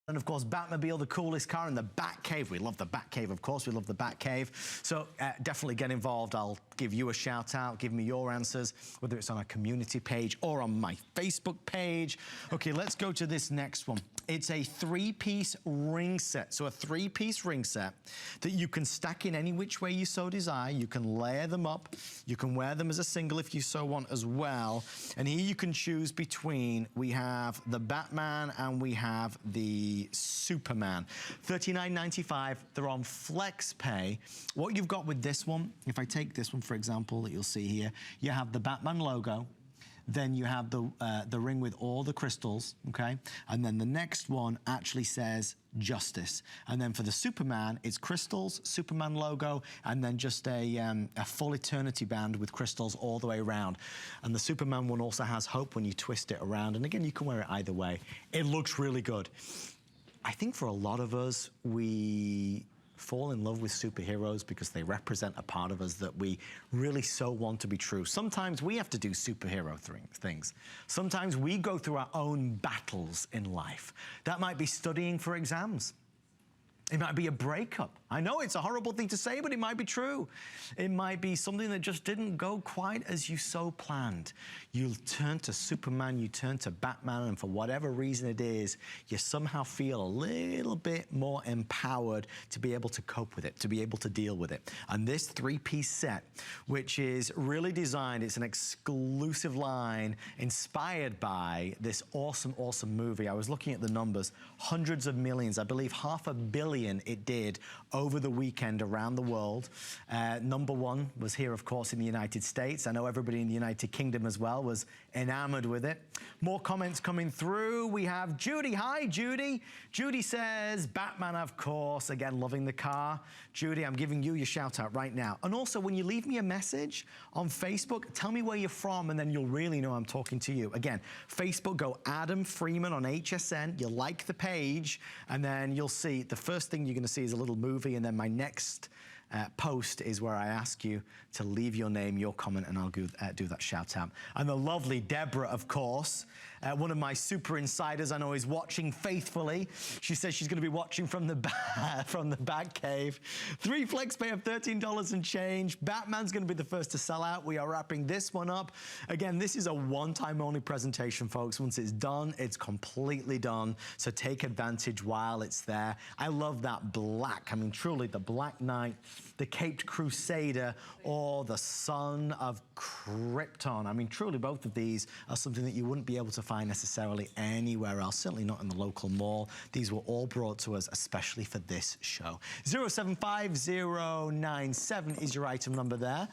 And of course, Batmobile, the coolest car, and the Batcave. We love the Batcave, of course. We love the Batcave. So definitely get involved. I'll give you a shout out. Give me your answers, whether it's on our community page or on my Facebook page. Okay, let's go to this next one. It's a 3-piece ring set. So a 3-piece ring set that you can stack in any which way you so desire. You can layer them up. You can wear them as a single if you so want as well. And here you can choose between, we have the Batman and we have the Superman. $39.95. They're on flex pay. What you've got with this one, if I take this one for example that you'll see here, you have the Batman logo. Then you have the ring with all the crystals, okay? And then the next one actually says Justice. And then for the Superman, it's crystals, Superman logo, and then just a full eternity band with crystals all the way around. And the Superman one also has hope when you twist it around. And again, you can wear it either way. It looks really good. I think for a lot of us, we fall in love with superheroes because they represent a part of us that we really so want to be true. Sometimes we have to do superhero things. Sometimes we go through our own battles in life. That might be studying for exams. It might be a breakup. I know it's a horrible thing to say, but it might be true. It might be something that just didn't go quite as you so planned. You turn to Superman, you turn to Batman, and for whatever reason it is, you somehow feel a little bit more empowered to be able to cope with it, to be able to deal with it. And this 3-piece set, which is really designed, it's an exclusive line inspired by this awesome, awesome movie. I was looking at the numbers, hundreds of millions, I believe 500 million it did over the weekend around the world. Number one was here, of course, in the United States. I know everybody in the United Kingdom as well was enamored with it. More comments coming through. We have Judy. Hi, Judy. Judy says, Batman, of course. Again, loving the car. Judy, I'm giving you your shout out right now. And also, when you leave me a message on Facebook, tell me where you're from, and then you'll really know I'm talking to you. Again, Facebook, go Adam Freeman on HSN. You like the page, and then you'll see the first thing you're going to see is a little movie, and then my next post is where I ask you to leave your name, your comment, and I'll do that shout out. And the lovely Deborah, of course, one of my super insiders I know is watching faithfully. She says she's going to be watching from the Batcave. 3 flex pay of $13 and change. Batman's going to be the first to sell out. We are wrapping this one up. Again, this is a one-time only presentation, folks. Once it's done, it's completely done. So take advantage while it's there. I love that black. I mean, truly, the Black Knight, the Caped Crusader, or the Son of Krypton. I mean, truly, both of these are something that you wouldn't be able to find necessarily anywhere else, certainly not in the local mall. These were all brought to us especially for this show. 075097 is your item number there.